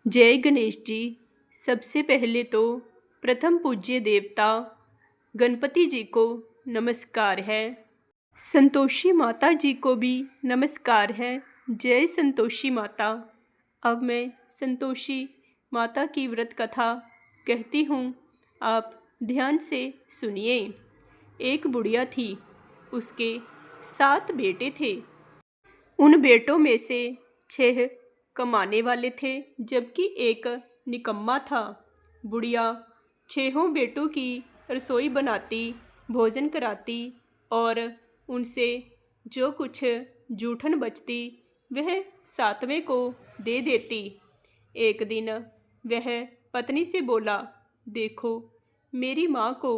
जय गणेश जी। सबसे पहले तो प्रथम पूज्य देवता गणपति जी को नमस्कार है। संतोषी माता जी को भी नमस्कार है। जय संतोषी माता। अब मैं संतोषी माता की व्रत कथा कहती हूँ, आप ध्यान से सुनिए। एक बुढ़िया थी, उसके 7 बेटे थे। उन बेटों में से 6 कमाने वाले थे, जबकि एक निकम्मा था। बुढ़िया 6 बेटों की रसोई बनाती, भोजन कराती और उनसे जो कुछ जूठन बचती वह 7वें को दे देती। एक दिन वह पत्नी से बोला, देखो मेरी माँ को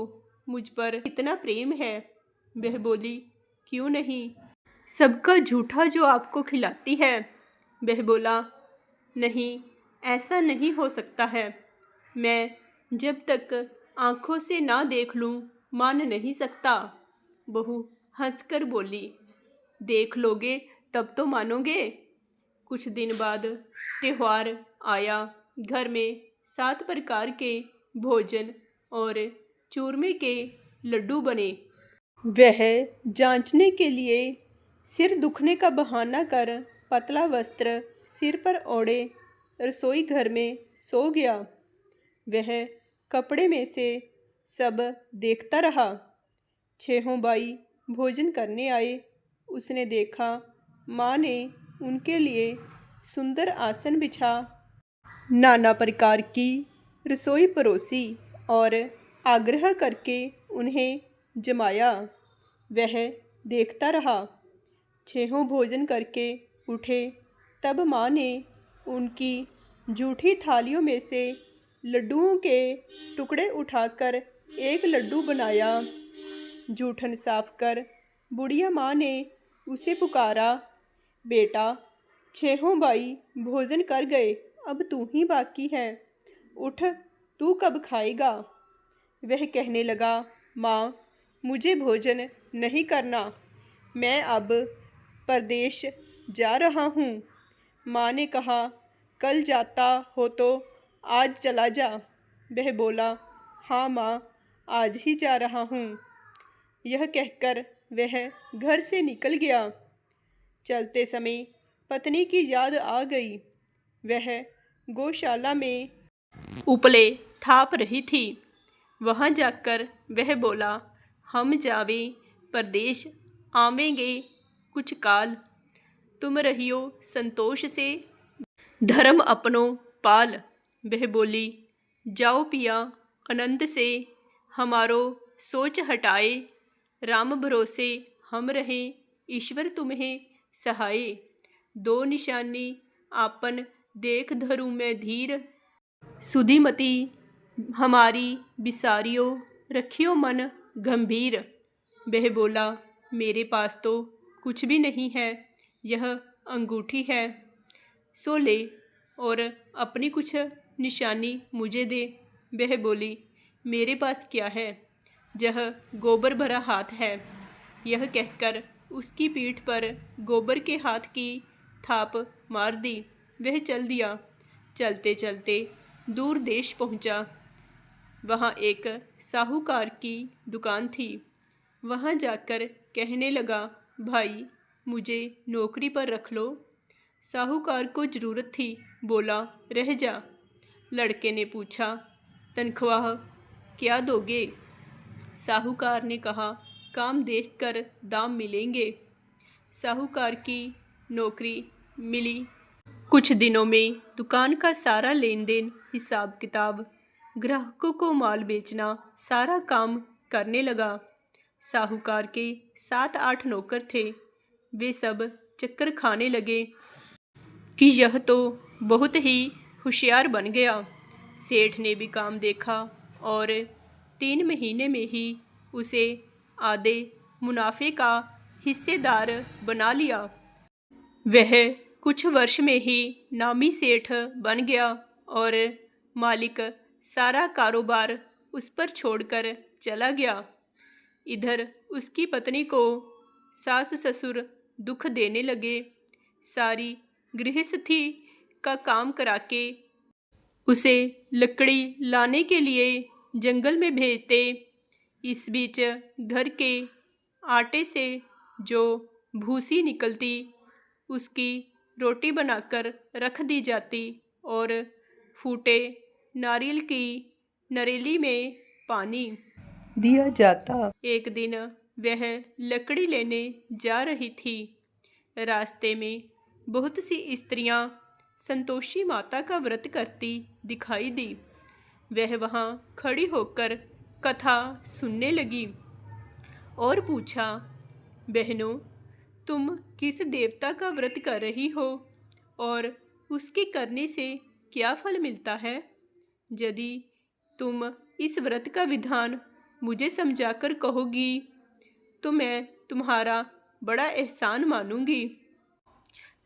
मुझ पर इतना प्रेम है। वह बोली, क्यों नहीं, सबका झूठा जो आपको खिलाती है। वह बोला, नहीं, ऐसा नहीं हो सकता है। मैं जब तक आंखों से ना देख लूं मान नहीं सकता। बहू हंसकर बोली, देख लोगे तब तो मानोगे। कुछ दिन बाद त्योहार आया। घर में 7 प्रकार के भोजन और चूरमे के लड्डू बने। वह जांचने के लिए सिर दुखने का बहाना कर पतला वस्त्र सिर पर ओढ़े रसोई घर में सो गया। वह कपड़े में से सब देखता रहा। 6 भाई भोजन करने आए। उसने देखा माँ ने उनके लिए सुंदर आसन बिछा, नाना प्रकार की रसोई परोसी और आग्रह करके उन्हें जमाया। वह देखता रहा। 6 भोजन करके उठे, तब माँ ने उनकी जूठी थालियों में से लड्डुओं के टुकड़े उठाकर एक लड्डू बनाया। जूठन साफ कर बुढ़िया माँ ने उसे पुकारा, बेटा 6 भाई भोजन कर गए, अब तू ही बाकी है, उठ, तू कब खाएगा। वह कहने लगा, माँ मुझे भोजन नहीं करना, मैं अब परदेश जा रहा हूँ। माँ ने कहा, कल जाता हो तो आज चला जा। वह बोला, हाँ माँ, आज ही जा रहा हूँ। यह कहकर वह घर से निकल गया। चलते समय पत्नी की याद आ गई। वह गौशाला में उपले थाप रही थी। वहाँ जाकर वह बोला, हम जावे परदेश आवेंगे कुछ काल, तुम रहियो संतोष से धर्म अपनो पाल। वह बोली, जाओ पिया आनंद से, हमारो सोच हटाए, राम भरोसे हम रहें, ईश्वर तुम्हें सहाय। 2 निशानी आपन देख धरू मैं धीर, सुधीमती हमारी बिसारियो, रखियो मन गंभीर। वह बोला, मेरे पास तो कुछ भी नहीं है, यह अंगूठी है, सो ले और अपनी कुछ निशानी मुझे दे। वह बोली, मेरे पास क्या है, यह गोबर भरा हाथ है। यह कहकर उसकी पीठ पर गोबर के हाथ की थाप मार दी। वह चल दिया। चलते चलते दूर देश पहुंचा। वहाँ एक साहूकार की दुकान थी। वहाँ जाकर कहने लगा, भाई मुझे नौकरी पर रख लो। साहूकार को ज़रूरत थी, बोला, रह जा। लड़के ने पूछा, तनख्वाह क्या दोगे। साहूकार ने कहा, काम देखकर दाम मिलेंगे। साहूकार की नौकरी मिली। कुछ दिनों में दुकान का सारा लेन देन, हिसाब किताब, ग्राहकों को माल बेचना, सारा काम करने लगा। साहूकार के 7-8 नौकर थे। वे सब चक्कर खाने लगे कि यह तो बहुत ही होशियार बन गया। सेठ ने भी काम देखा और 3 महीने में ही उसे आधे मुनाफे का हिस्सेदार बना लिया। वह कुछ वर्ष में ही नामी सेठ बन गया और मालिक सारा कारोबार उस पर छोड़कर चला गया। इधर उसकी पत्नी को सास ससुर दुख देने लगे। सारी गृहस्थी का काम करा के उसे लकड़ी लाने के लिए जंगल में भेजते। इस बीच घर के आटे से जो भूसी निकलती उसकी रोटी बनाकर रख दी जाती और फूटे नारियल की नरेली में पानी दिया जाता। एक दिन वह लकड़ी लेने जा रही थी। रास्ते में बहुत सी स्त्रियां संतोषी माता का व्रत करती दिखाई दी। वह वहां खड़ी होकर कथा सुनने लगी और पूछा, बहनों, तुम किस देवता का व्रत कर रही हो और उसके करने से क्या फल मिलता है? यदि तुम इस व्रत का विधान मुझे समझाकर कहोगी तो मैं तुम्हारा बड़ा एहसान मानूंगी।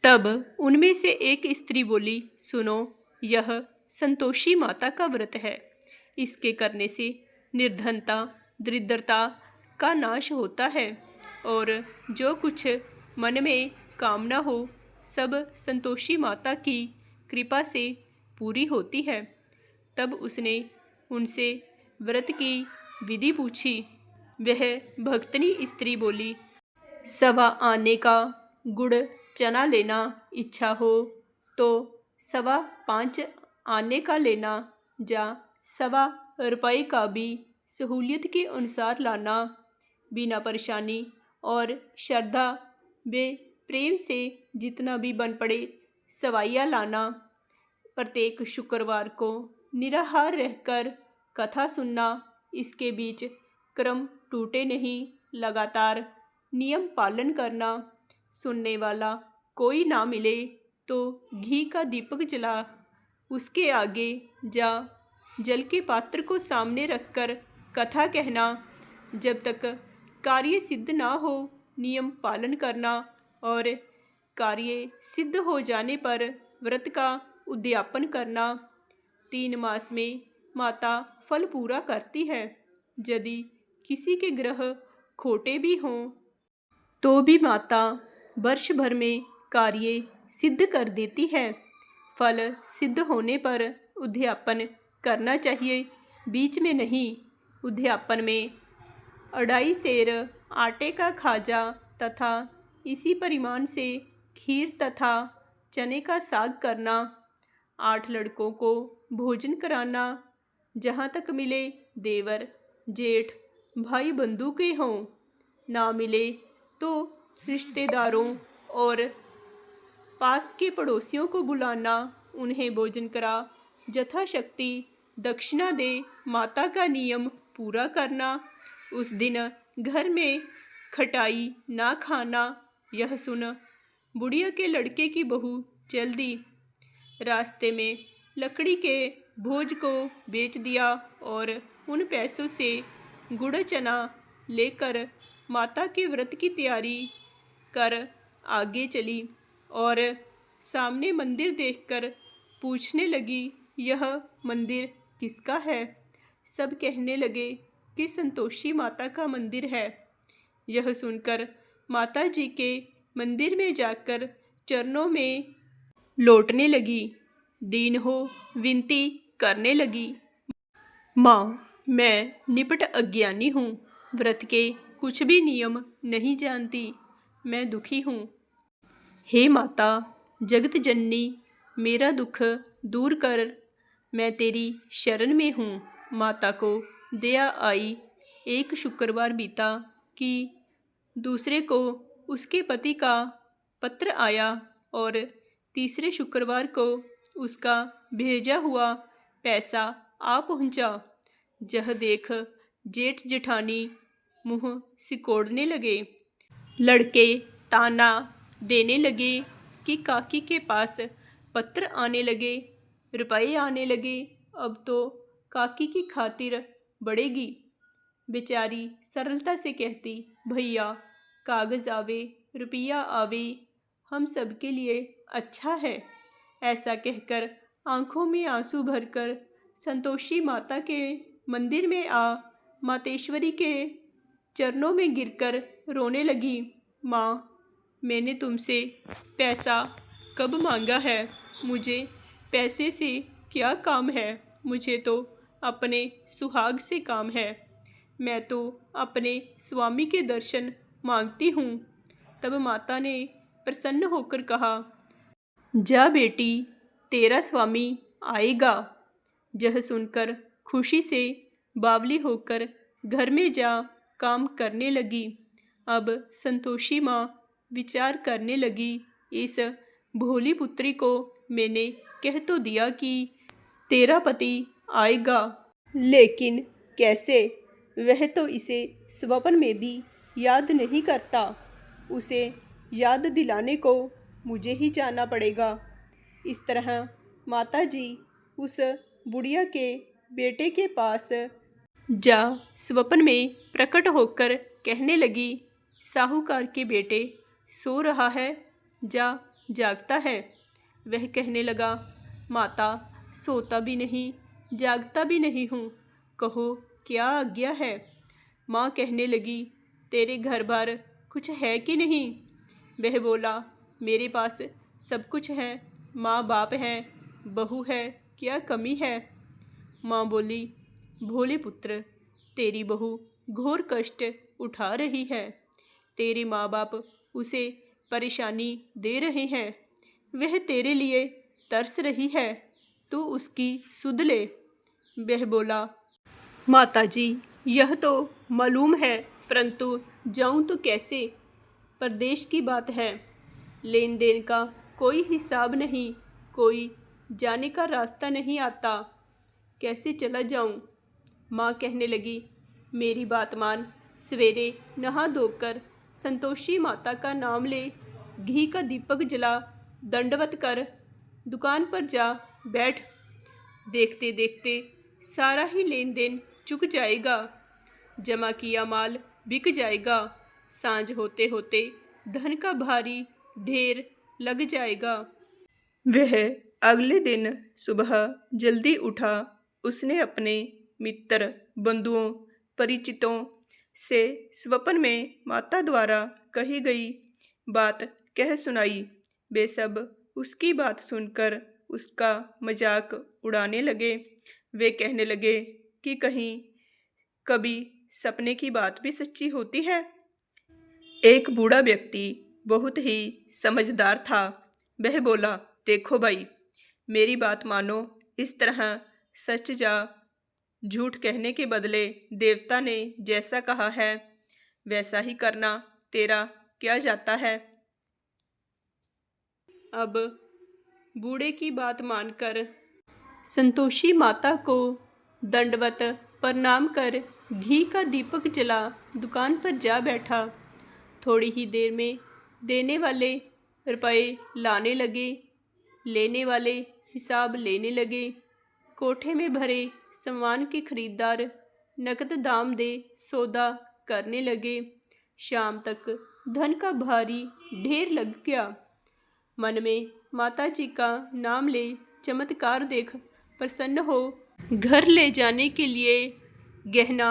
तब उनमें से एक स्त्री बोली, सुनो, यह संतोषी माता का व्रत है। इसके करने से निर्धनता, दरिद्रता का नाश होता है और जो कुछ मन में कामना हो सब संतोषी माता की कृपा से पूरी होती है। तब उसने उनसे व्रत की विधि पूछी। वह भक्तनी स्त्री बोली, सवा आने का गुड़ चना लेना, इच्छा हो तो 5.25 आने का लेना, या 1.25 रुपये का भी सहूलियत के अनुसार लाना। बिना परेशानी और श्रद्धा व प्रेम से जितना भी बन पड़े सवाइया लाना। प्रत्येक शुक्रवार को निराहार रहकर कथा सुनना। इसके बीच क्रम टूटे नहीं, लगातार नियम पालन करना। सुनने वाला कोई ना मिले तो घी का दीपक जला उसके आगे जा जल के पात्र को सामने रखकर कथा कहना। जब तक कार्य सिद्ध ना हो नियम पालन करना और कार्य सिद्ध हो जाने पर व्रत का उद्यापन करना। 3 मास में माता फल पूरा करती है। यदि किसी के ग्रह खोटे भी हों तो भी माता वर्ष भर में कार्य सिद्ध कर देती है। फल सिद्ध होने पर उद्यापन करना चाहिए, बीच में नहीं। उद्यापन में 2.5 सेर आटे का खाजा तथा इसी परिमाण से खीर तथा चने का साग करना। 8 लड़कों को भोजन कराना। जहाँ तक मिले देवर, जेठ, भाई बंधु के हों, ना मिले तो रिश्तेदारों और पास के पड़ोसियों को बुलाना, उन्हें भोजन करा, यथाशक्ति दक्षिणा दे, माता का नियम पूरा करना। उस दिन घर में खटाई ना खाना। यह सुन बुढ़िया के लड़के की बहू चल दी। रास्ते में लकड़ी के भोज को बेच दिया और उन पैसों से गुड़ चना लेकर माता के व्रत की तैयारी कर आगे चली और सामने मंदिर देखकर पूछने लगी, यह मंदिर किसका है? सब कहने लगे कि संतोषी माता का मंदिर है। यह सुनकर माता जी के मंदिर में जाकर चरणों में लौटने लगी, दीन हो विनती करने लगी, माँ, मैं निपट अज्ञानी हूँ, व्रत के कुछ भी नियम नहीं जानती, मैं दुखी हूँ। हे माता जगत जननी, मेरा दुख दूर कर, मैं तेरी शरण में हूँ। माता को दया आई। एक शुक्रवार बीता कि दूसरे को उसके पति का पत्र आया और तीसरे शुक्रवार को उसका भेजा हुआ पैसा आ पहुँचा। यह देख जेठ जेठानी मुँह सिकोड़ने लगे। लड़के ताना देने लगे कि काकी के पास पत्र आने लगे, रुपए आने लगे, अब तो काकी की खातिर बढ़ेगी। बेचारी सरलता से कहती, भैया कागज़ आवे, रुपया आवे, हम सब के लिए अच्छा है। ऐसा कहकर आंखों में आंसू भरकर संतोषी माता के मंदिर में आ मातेश्वरी के चरणों में गिरकर रोने लगी। माँ, मैंने तुमसे पैसा कब मांगा है? मुझे पैसे से क्या काम है, मुझे तो अपने सुहाग से काम है। मैं तो अपने स्वामी के दर्शन मांगती हूँ। तब माता ने प्रसन्न होकर कहा, जा बेटी, तेरा स्वामी आएगा। यह सुनकर खुशी से बावली होकर घर में जा काम करने लगी। अब संतोषी माँ विचार करने लगी, इस भोली पुत्री को मैंने कह तो दिया कि तेरा पति आएगा, लेकिन कैसे? वह तो इसे स्वप्न में भी याद नहीं करता। उसे याद दिलाने को मुझे ही जाना पड़ेगा। इस तरह माताजी उस बुढ़िया के बेटे के पास जा स्वप्न में प्रकट होकर कहने लगी, साहूकार के बेटे सो रहा है, जा जागता है। वह कहने लगा, माता सोता भी नहीं जागता भी नहीं हूँ, कहो क्या आज्ञा है। माँ कहने लगी, तेरे घर बार कुछ है कि नहीं? वह बोला, मेरे पास सब कुछ है, माँ बाप है, बहू है, क्या कमी है? माँ बोली, भोले पुत्र, तेरी बहू घोर कष्ट उठा रही है। तेरे माँ बाप उसे परेशानी दे रहे हैं। वह तेरे लिए तरस रही है, तू उसकी सुध ले। वह बोला, माताजी यह तो मालूम है, परंतु जाऊं तो कैसे? परदेश की बात है, लेन देन का कोई हिसाब नहीं, कोई जाने का रास्ता नहीं आता, कैसे चला जाऊं? माँ कहने लगी, मेरी बात मान, सवेरे नहा धोकर संतोषी माता का नाम ले, घी का दीपक जला, दंडवत कर, दुकान पर जा बैठ। देखते देखते सारा ही लेन देन चुक जाएगा, जमा किया माल बिक जाएगा। सांझ होते होते धन का भारी ढेर लग जाएगा। वह अगले दिन सुबह जल्दी उठा। उसने अपने मित्र, बंधुओं, परिचितों से स्वप्न में माता द्वारा कही गई बात कह सुनाई। वे सब उसकी बात सुनकर उसका मजाक उड़ाने लगे। वे कहने लगे कि कहीं कभी सपने की बात भी सच्ची होती है। एक बूढ़ा व्यक्ति बहुत ही समझदार था। वह बोला, देखो भाई, मेरी बात मानो, इस तरह सच जा झूठ कहने के बदले देवता ने जैसा कहा है वैसा ही करना, तेरा क्या जाता है। अब बूढ़े की बात मानकर संतोषी माता को दंडवत प्रणाम कर घी का दीपक जला दुकान पर जा बैठा। थोड़ी ही देर में देने वाले रुपए लाने लगे, लेने वाले हिसाब लेने लगे। कोठे में भरे सामान के खरीदार नकद दाम दे सौदा करने लगे। शाम तक धन का भारी ढेर लग गया। मन में माता जी का नाम ले, चमत्कार देख प्रसन्न हो घर ले जाने के लिए गहना,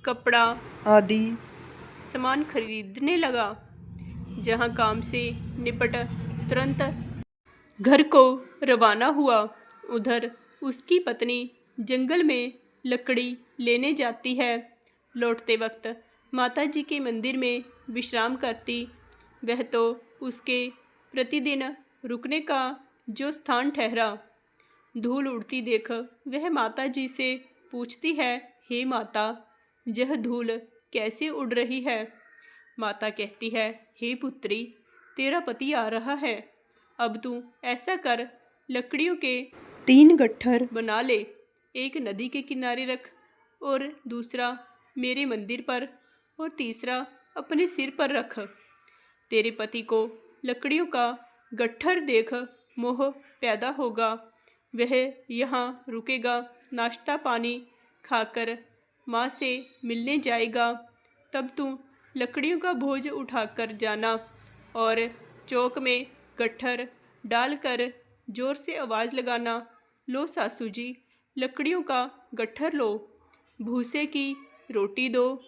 कपड़ा आदि सामान खरीदने लगा। जहाँ काम से निपट तुरंत घर को रवाना हुआ, उधर उसकी पत्नी जंगल में लकड़ी लेने जाती है। लौटते वक्त माता जी के मंदिर में विश्राम करती। वह तो उसके प्रतिदिन रुकने का जो स्थान ठहरा। धूल उड़ती देख वह माता जी से पूछती है, हे माता, यह धूल कैसे उड़ रही है? माता कहती है, हे पुत्री, तेरा पति आ रहा है। अब तू ऐसा कर, लकड़ियों के 3 गट्ठर बना ले, एक नदी के किनारे रख और दूसरा मेरे मंदिर पर और तीसरा अपने सिर पर रख। तेरे पति को लकड़ियों का गट्ठर देख मोह पैदा होगा। वह यहाँ रुकेगा, नाश्ता पानी खाकर माँ से मिलने जाएगा। तब तू लकड़ियों का बोझ उठाकर जाना और चौक में गट्ठर डालकर जोर से आवाज़ लगाना, लो सासू जी, लकड़ियों का गट्ठर लो, भूसे की रोटी दो,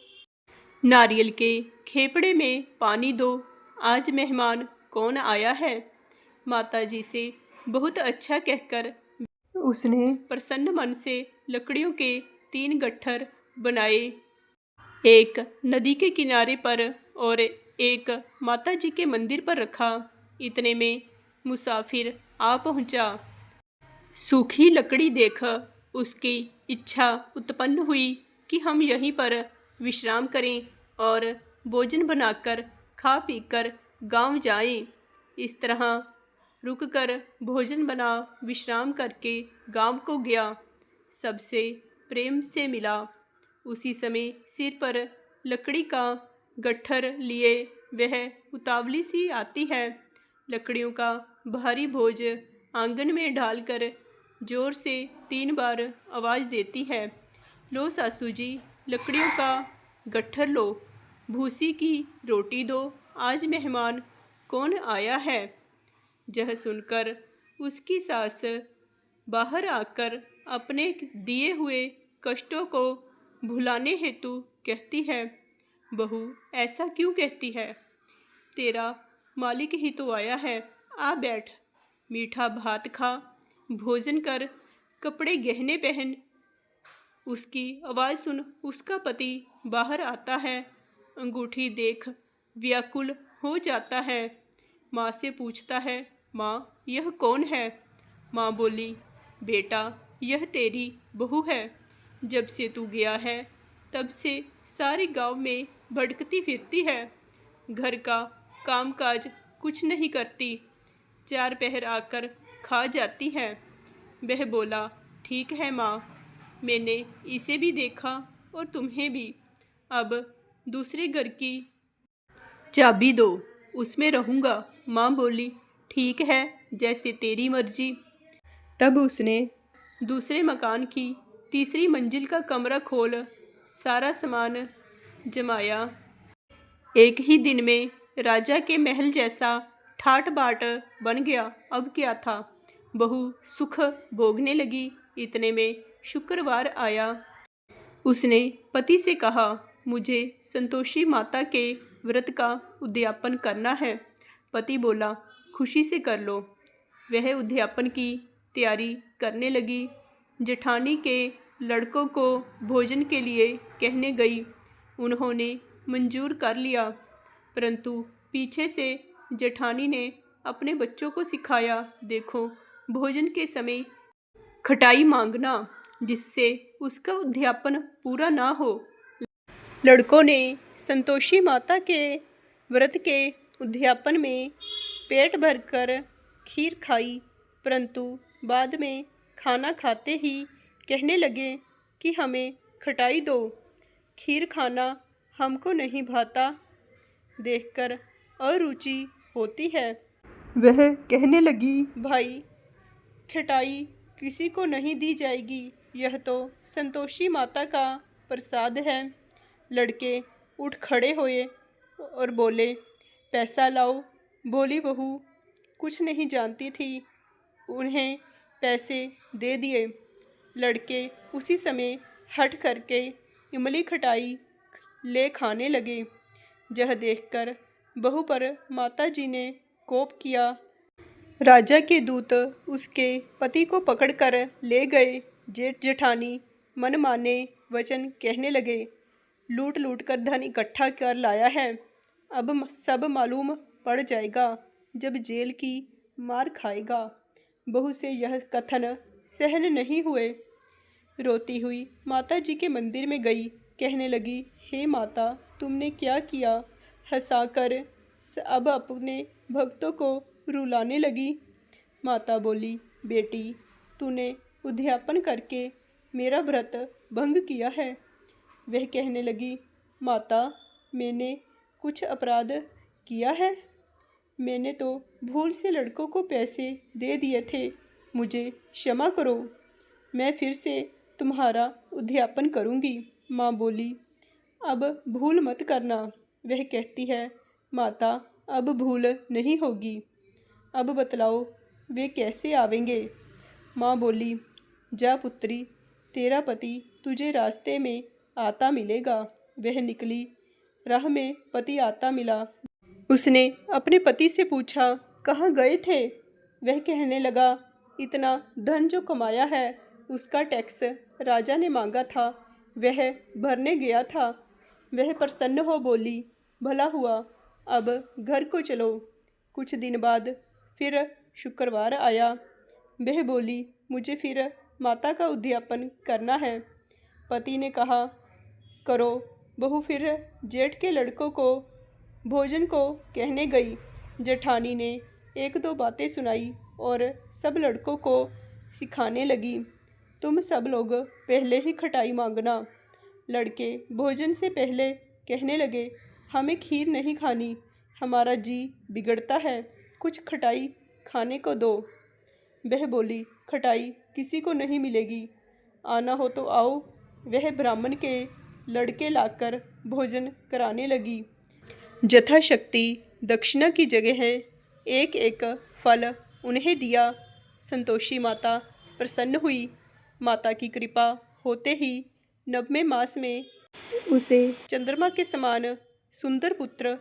नारियल के खेपड़े में पानी दो, आज मेहमान कौन आया है। माता जी से बहुत अच्छा कहकर उसने प्रसन्न मन से लकड़ियों के 3 गट्ठर बनाए, एक नदी के किनारे पर और एक माता जी के मंदिर पर रखा। इतने में मुसाफिर आ पहुंचा। सूखी लकड़ी देख उसकी इच्छा उत्पन्न हुई कि हम यहीं पर विश्राम करें और भोजन बनाकर खा पीकर गांव जाएं। इस तरह रुककर भोजन बना विश्राम करके गांव को गया। सबसे प्रेम से मिला। उसी समय सिर पर लकड़ी का गट्ठर लिए वह उतावली सी आती है। लकड़ियों का भारी बोझ आंगन में डालकर जोर से 3 बार आवाज़ देती है, लो सासू जी, लकड़ियों का गट्ठर लो, भूसी की रोटी दो, आज मेहमान कौन आया है। यह सुनकर उसकी सास बाहर आकर अपने दिए हुए कष्टों को भुलाने हेतु कहती है, बहू ऐसा क्यों कहती है, तेरा मालिक ही तो आया है, आ बैठ, मीठा भात खा, भोजन कर, कपड़े गहने पहन। उसकी आवाज़ सुन उसका पति बाहर आता है। अंगूठी देख व्याकुल हो जाता है। माँ से पूछता है, माँ यह कौन है। माँ बोली, बेटा यह तेरी बहू है। जब से तू गया है तब से सारे गांव में भटकती फिरती है, घर का कामकाज कुछ नहीं करती, 4 पहर आकर खा जाती है। वह बोला, ठीक है माँ, मैंने इसे भी देखा और तुम्हें भी, अब दूसरे घर की चाबी दो, उसमें रहूँगा। माँ बोली, ठीक है, जैसे तेरी मर्जी। तब उसने दूसरे मकान की तीसरी मंजिल का कमरा खोल सारा सामान जमाया। एक ही दिन में राजा के महल जैसा ठाट बाट बन गया। अब क्या था, बहू सुख भोगने लगी। इतने में शुक्रवार आया। उसने पति से कहा, मुझे संतोषी माता के व्रत का उद्यापन करना है। पति बोला, खुशी से कर लो। वह उद्यापन की तैयारी करने लगी। जेठानी के लड़कों को भोजन के लिए कहने गई। उन्होंने मंजूर कर लिया, परंतु पीछे से जेठानी ने अपने बच्चों को सिखाया, देखो भोजन के समय खटाई मांगना, जिससे उसका उद्यापन पूरा ना हो। लड़कों ने संतोषी माता के व्रत के उद्यापन में पेट भरकर खीर खाई, परंतु बाद में खाना खाते ही कहने लगे कि हमें खटाई दो, खीर खाना हमको नहीं भाता, देखकर अरुचि होती है। वह कहने लगी, भाई खटाई किसी को नहीं दी जाएगी, यह तो संतोषी माता का प्रसाद है। लड़के उठ खड़े हुए और बोले, पैसा लाओ। बोली बहू कुछ नहीं जानती थी, उन्हें पैसे दे दिए। लड़के उसी समय हट करके इमली खटाई ले खाने लगे। यह देखकर बहू पर माताजी ने कोप किया। राजा के दूत उसके पति को पकड़कर ले गए। जेठ जेठानी मनमाने वचन कहने लगे, लूट लूट कर धन इकट्ठा कर लाया है, अब सब मालूम पड़ जाएगा जब जेल की मार खाएगा। बहू से यह कथन सहन नहीं हुए। रोती हुई माता जी के मंदिर में गई। कहने लगी, हे माता, तुमने क्या किया। हंसाकर अब अपने भक्तों को रुलाने लगी। माता बोली, बेटी तूने उद्यापन करके मेरा व्रत भंग किया है। वह कहने लगी, माता मैंने कुछ अपराध किया है, मैंने तो भूल से लड़कों को पैसे दे दिए थे, मुझे क्षमा करो, मैं फिर से तुम्हारा उद्यापन करूँगी। माँ बोली, अब भूल मत करना। वह कहती है, माता अब भूल नहीं होगी, अब बतलाओ वे कैसे आवेंगे। माँ बोली, जा पुत्री, तेरा पति तुझे रास्ते में आता मिलेगा। वह निकली, राह में पति आता मिला। उसने अपने पति से पूछा, कहाँ गए थे। वह कहने लगा, इतना धन जो कमाया है उसका टैक्स राजा ने मांगा था, वह भरने गया था। वह प्रसन्न हो बोली, भला हुआ, अब घर को चलो। कुछ दिन बाद फिर शुक्रवार आया। वह बोली, मुझे फिर माता का उद्यापन करना है। पति ने कहा, करो। बहू फिर जेठ के लड़कों को भोजन को कहने गई। जेठानी ने एक दो बातें सुनाई और सब लड़कों को सिखाने लगी, तुम सब लोग पहले ही खटाई मांगना। लड़के भोजन से पहले कहने लगे, हमें खीर नहीं खानी, हमारा जी बिगड़ता है, कुछ खटाई खाने को दो। वह बोली, खटाई किसी को नहीं मिलेगी, आना हो तो आओ। वह ब्राह्मण के लड़के लाकर भोजन कराने लगी। यथाशक्ति दक्षिणा की जगह एक एक फल उन्हें दिया। संतोषी माता प्रसन्न हुई। माता की कृपा होते ही 9वें मास में उसे चंद्रमा के समान सुंदर पुत्र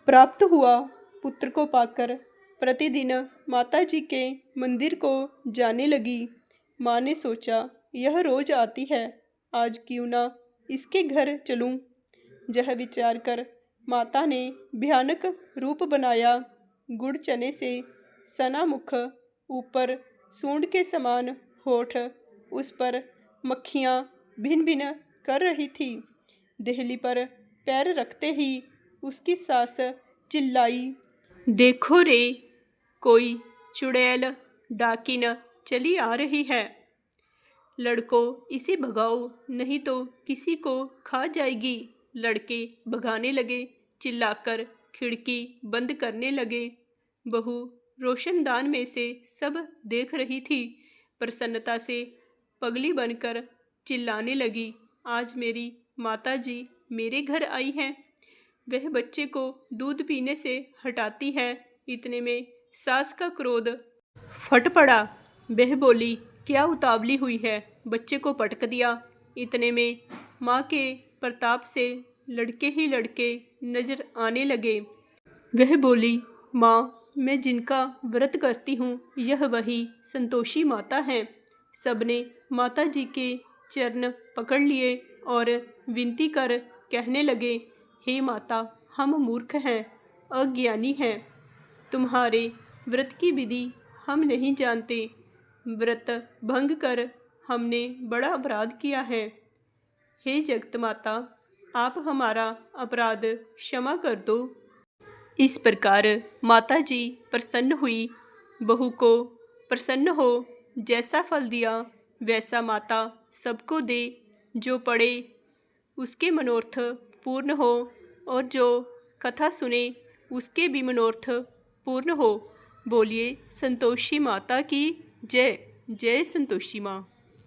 प्राप्त हुआ। पुत्र को पाकर प्रतिदिन माता जी के मंदिर को जाने लगी। माँ ने सोचा, यह रोज आती है, आज क्यों ना इसके घर चलूं। यह विचार कर माता ने भयानक रूप बनाया। गुड़ चने से सना मुख, ऊपर सूंड के समान होठ, उस पर मक्खियाँ भिन भिन कर रही थी। देहली पर पैर रखते ही उसकी सास चिल्लाई, देखो रे, कोई चुड़ैल डाकिन चली आ रही है। लड़कों, इसे भगाओ, नहीं तो किसी को खा जाएगी। लड़के भगाने लगे, चिल्लाकर खिड़की बंद करने लगे। बहू रोशनदान में से सब देख रही थी। प्रसन्नता से पगली बनकर चिल्लाने लगी, आज मेरी माताजी मेरे घर आई हैं। वह बच्चे को दूध पीने से हटाती है। इतने में सास का क्रोध फट पड़ा। वह बोली, क्या उतावली हुई है, बच्चे को पटक दिया। इतने में माँ के प्रताप से लड़के ही लड़के नजर आने लगे। वह बोली, माँ, मैं जिनका व्रत करती हूँ यह वही संतोषी माता हैं। सबने माता जी के चरण पकड़ लिए और विनती कर कहने लगे, हे माता, हम मूर्ख हैं, अज्ञानी हैं, तुम्हारे व्रत की विधि हम नहीं जानते। व्रत भंग कर हमने बड़ा अपराध किया है। हे जगत माता, आप हमारा अपराध क्षमा कर दो। इस प्रकार माता जी प्रसन्न हुई। बहू को प्रसन्न हो जैसा फल दिया वैसा माता सबको दे। जो पढ़े उसके मनोरथ पूर्ण हो और जो कथा सुने उसके भी मनोरथ पूर्ण हो। बोलिए संतोषी माता की जय। जय संतोषी माँ।